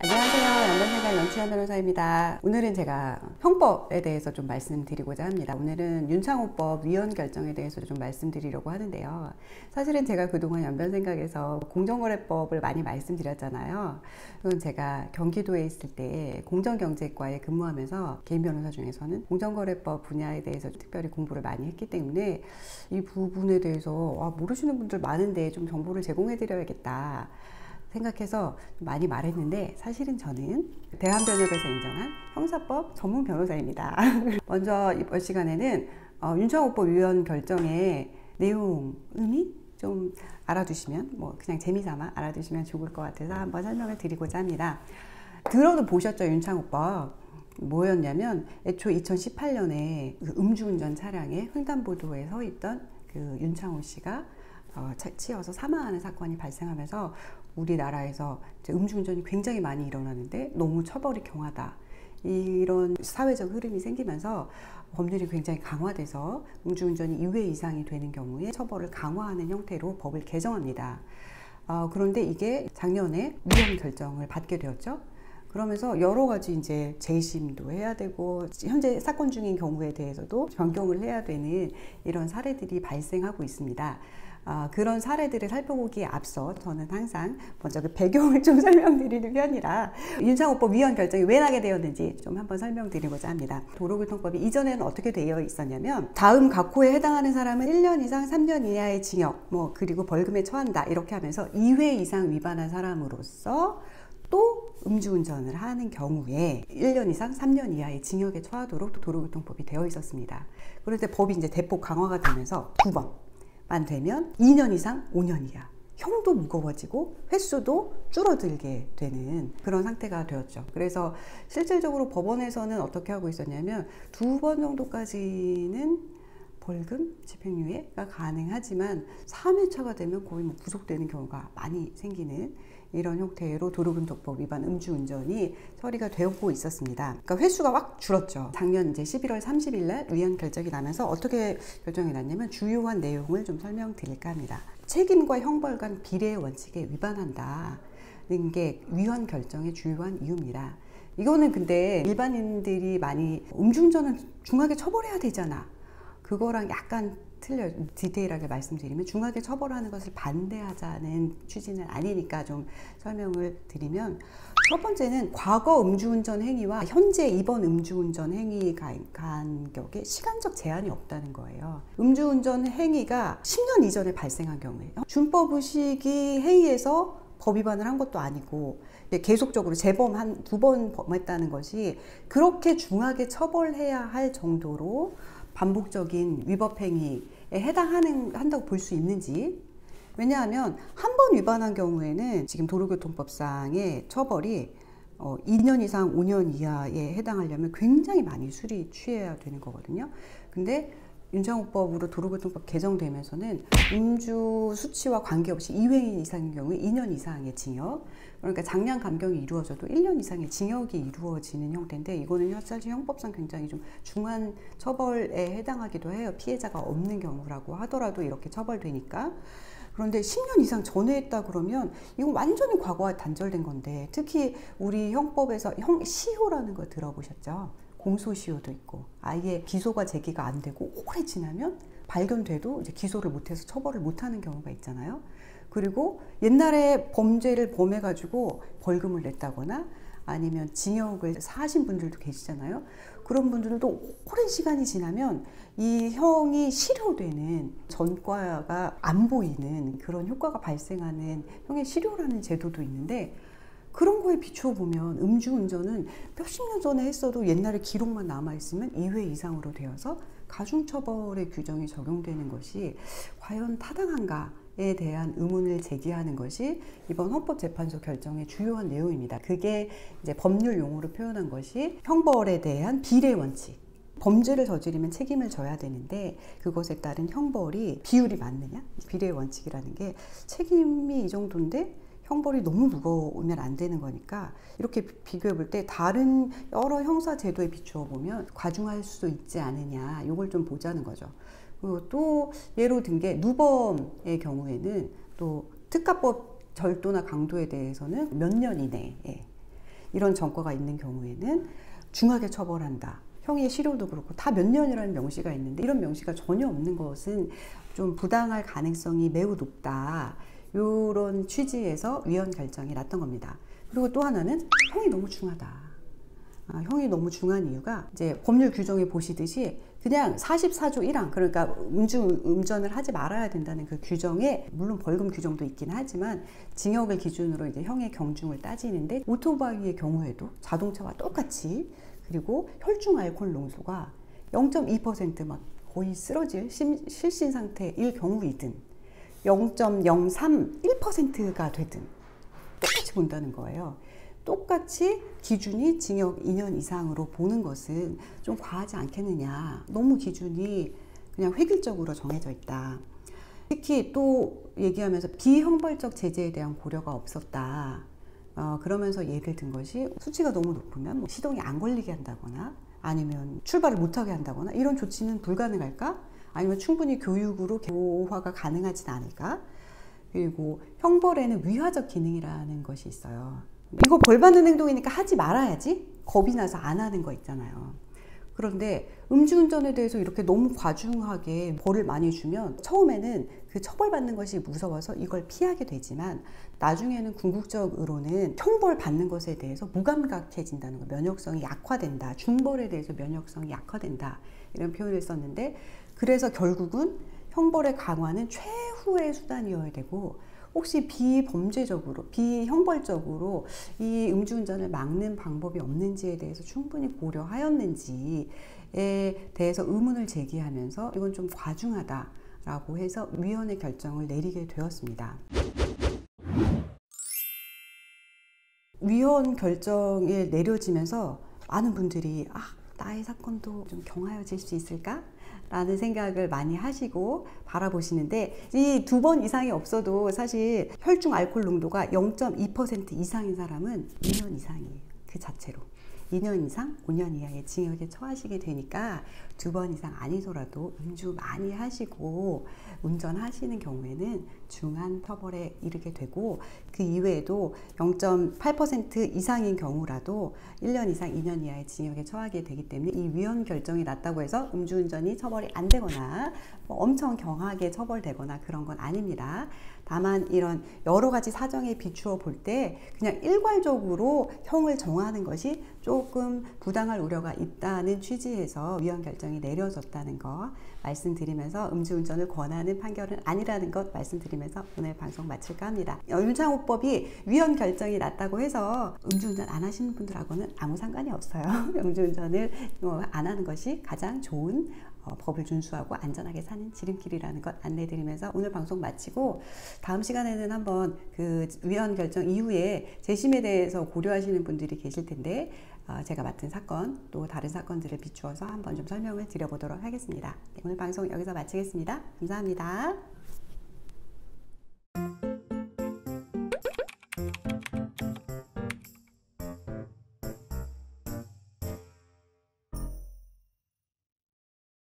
안녕하세요. 연변생활 연추현 변호사입니다. 오늘은 제가 형법에 대해서 좀 말씀드리고자 합니다. 오늘은 윤창호법 위헌 결정에 대해서 좀 말씀드리려고 하는데요. 사실은 제가 그동안 연변생각에서 공정거래법을 많이 말씀드렸잖아요. 그건 제가 경기도에 있을 때 공정경제과에 근무하면서 개인 변호사 중에서는 공정거래법 분야에 대해서 특별히 공부를 많이 했기 때문에 이 부분에 대해서 모르시는 분들 많은데 좀 정보를 제공해 드려야겠다 생각해서 많이 말했는데, 사실은 저는 대한변협에서 인정한 형사법 전문 변호사입니다. 먼저 이번 시간에는 윤창호법 위헌 결정의 내용, 의미 좀 알아두시면, 그냥 재미삼아 알아두시면 좋을 것 같아서 한번 설명을 드리고자 합니다. 들어도 보셨죠? 윤창호법 뭐였냐면, 애초 2018년에 그 음주운전 차량에 횡단보도에 서 있던 그 윤창호 씨가 치여서 사망하는 사건이 발생하면서 우리나라에서 음주운전이 굉장히 많이 일어나는데 너무 처벌이 경하다, 이런 사회적 흐름이 생기면서 법률이 굉장히 강화돼서 음주운전이 2회 이상이 되는 경우에 처벌을 강화하는 형태로 법을 개정합니다. 그런데 이게 작년에 위헌 결정을 받게 되었죠. 그러면서 여러 가지 이제 재심도 해야 되고, 현재 사건 중인 경우에 대해서도 변경을 해야 되는 이런 사례들이 발생하고 있습니다. 그런 사례들을 살펴보기에 앞서 저는 항상 먼저 그 배경을 좀 설명드리는 편이라 윤창호법 위헌 결정이 왜 나게 되었는지 좀 한번 설명드리고자 합니다. 도로교통법이 이전에는 어떻게 되어 있었냐면, 다음 각호에 해당하는 사람은 1년 이상 3년 이하의 징역, 그리고 벌금에 처한다, 이렇게 하면서 2회 이상 위반한 사람으로서 또 음주운전을 하는 경우에 1년 이상 3년 이하의 징역에 처하도록 도로교통법이 되어 있었습니다. 그런데 법이 이제 대폭 강화가 되면서 2번만 되면 2년 이상 5년 이하, 형도 무거워지고 횟수도 줄어들게 되는 그런 상태가 되었죠. 그래서 실질적으로 법원에서는 어떻게 하고 있었냐면, 2번 정도까지는 벌금, 집행유예가 가능하지만 3회차가 되면 거의 구속되는 경우가 많이 생기는 이런 형태로 도로교통법 위반 음주운전이 처리가 되고 있었습니다. 그러니까 횟수가 확 줄었죠. 작년 이제 11월 30일 날 위헌 결정이 나면서 어떻게 결정이 났냐면, 주요한 내용을 좀 설명드릴까 합니다. 책임과 형벌 간 비례의 원칙에 위반한다는 게 위헌 결정의 주요한 이유입니다. 이거는 근데 일반인들이 많이 음주운전은 중하게 처벌해야 되잖아, 그거랑 약간 틀려. 디테일하게 말씀드리면, 중하게 처벌하는 것을 반대하자는 취지는 아니니까 좀 설명을 드리면, 첫 번째는 과거 음주운전 행위와 현재 이번 음주운전 행위 간격에 시간적 제한이 없다는 거예요. 음주운전 행위가 10년 이전에 발생한 경우에 준법의식이 행위에서 법 위반을 한 것도 아니고 계속적으로 재범 한 2번 범했다는 것이 그렇게 중하게 처벌해야 할 정도로 반복적인 위법 행위에 해당한다고 볼 수 있는지. 왜냐하면 한 번 위반한 경우에는 지금 도로교통법상의 처벌이 2년 이상 5년 이하에 해당하려면 굉장히 많이 술이 취해야 되는 거거든요. 근데 윤창호법으로 도로교통법 개정되면서는 음주 수치와 관계없이 2회 이상인 경우에 2년 이상의 징역, 그러니까 장량 감경이 이루어져도 1년 이상의 징역이 이루어지는 형태인데, 이거는 사실 형법상 굉장히 좀 중한 처벌에 해당하기도 해요. 피해자가 없는 경우라고 하더라도 이렇게 처벌되니까. 그런데 10년 이상 전에 했다 그러면 이건 완전히 과거와 단절된 건데, 특히 우리 형법에서 시효라는 거 들어보셨죠? 공소시효도 있고, 아예 기소가 제기가 안 되고 오래 지나면 발견돼도 이제 기소를 못해서 처벌을 못하는 경우가 있잖아요. 그리고 옛날에 범죄를 범해가지고 벌금을 냈다거나 아니면 징역을 사하신 분들도 계시잖아요. 그런 분들도 오랜 시간이 지나면 이 형이 실효되는, 전과가 안 보이는 그런 효과가 발생하는 형의 실효라는 제도도 있는데, 그런 거에 비추어 보면 음주운전은 몇십 년 전에 했어도 옛날에 기록만 남아있으면 2회 이상으로 되어서 가중처벌의 규정이 적용되는 것이 과연 타당한가에 대한 의문을 제기하는 것이 이번 헌법재판소 결정의 주요한 내용입니다. 그게 이제 법률 용어로 표현한 것이 형벌에 대한 비례원칙. 범죄를 저지르면 책임을 져야 되는데 그것에 따른 형벌이 비율이 맞느냐? 비례원칙이라는 게 책임이 이 정도인데 형벌이 너무 무거우면 안 되는 거니까, 이렇게 비교해 볼 때 다른 여러 형사 제도에 비추어 보면 과중할 수 있지 않느냐, 이걸 좀 보자는 거죠. 그리고 또 예로 든 게 누범의 경우에는 또 특가법 절도나 강도에 대해서는 몇 년 이내에 이런 전과가 있는 경우에는 중하게 처벌한다. 형의 실효도 그렇고 다 몇 년이라는 명시가 있는데 이런 명시가 전혀 없는 것은 좀 부당할 가능성이 매우 높다. 이런 취지에서 위헌 결정이 났던 겁니다. 그리고 또 하나는 형이 너무 중하다. 형이 너무 중한 이유가 이제 법률 규정에 보시듯이 그냥 44조 1항 그러니까 음주운전을 하지 말아야 된다는 그 규정에 물론 벌금 규정도 있긴 하지만 징역을 기준으로 이제 형의 경중을 따지는데 오토바이의 경우에도 자동차와 똑같이 그리고 혈중 알코올 농도가 0.2% 막 거의 쓰러질 실신 상태일 경우이든 0.031%가 되든 똑같이 본다는 거예요. 똑같이 기준이 징역 2년 이상으로 보는 것은 좀 과하지 않겠느냐. 너무 기준이 그냥 획일적으로 정해져 있다. 특히 또 얘기하면서 비형벌적 제재에 대한 고려가 없었다. 그러면서 예를 든 것이 수치가 너무 높으면 뭐 시동이 안 걸리게 한다거나 아니면 출발을 못하게 한다거나 이런 조치는 불가능할까? 아니면 충분히 교육으로 교화가 가능하진 않을까? 그리고 형벌에는 위화적 기능이라는 것이 있어요. 이거 벌 받는 행동이니까 하지 말아야지 겁이 나서 안 하는 거 있잖아요. 그런데 음주운전에 대해서 이렇게 너무 과중하게 벌을 많이 주면 처음에는 그 처벌받는 것이 무서워서 이걸 피하게 되지만 나중에는 궁극적으로는 형벌 받는 것에 대해서 무감각해진다는 거, 면역성이 약화된다, 중벌에 대해서 면역성이 약화된다 이런 표현을 썼는데 그래서 결국은 형벌의 강화는 최후의 수단이어야 되고 혹시 비범죄적으로, 비형벌적으로 이 음주운전을 막는 방법이 없는지에 대해서 충분히 고려하였는지에 대해서 의문을 제기하면서 이건 좀 과중하다라고 해서 위헌의 결정을 내리게 되었습니다. 위헌 결정이 내려지면서 많은 분들이 나의 사건도 좀 경하여질 수 있을까? 라는 생각을 많이 하시고 바라보시는데 이 2번 이상이 없어도 사실 혈중 알코올 농도가 0.2% 이상인 사람은 2년 이상이에요. 그 자체로. 2년 이상, 5년 이하의 징역에 처하시게 되니까 2번 이상 아니더라도 음주 많이 하시고 운전하시는 경우에는 중한 처벌에 이르게 되고 그 이외에도 0.8% 이상인 경우라도 1년 이상 2년 이하의 징역에 처하게 되기 때문에 이 위헌 결정이 났다고 해서 음주운전이 처벌이 안 되거나 엄청 경하게 처벌되거나 그런 건 아닙니다. 다만 이런 여러 가지 사정에 비추어 볼 때 그냥 일괄적으로 형을 정하는 것이 조금 부당할 우려가 있다는 취지에서 위헌 결정이 내려졌다는 거 말씀드리면서 음주운전을 권하는 판결은 아니라는 것 말씀드리면서 오늘 방송 마칠까 합니다. 윤창호법이 위헌 결정이 났다고 해서 음주운전 안 하시는 분들하고는 아무 상관이 없어요. 음주운전을 안 하는 것이 가장 좋은 법을 준수하고 안전하게 사는 지름길이라는 것 안내드리면서 오늘 방송 마치고 다음 시간에는 한번 그 위헌 결정 이후에 재심에 대해서 고려하시는 분들이 계실 텐데 제가 맡은 사건 또 다른 사건들을 비추어서 한번 좀 설명을 드려보도록 하겠습니다. 오늘 방송 여기서 마치겠습니다. 감사합니다.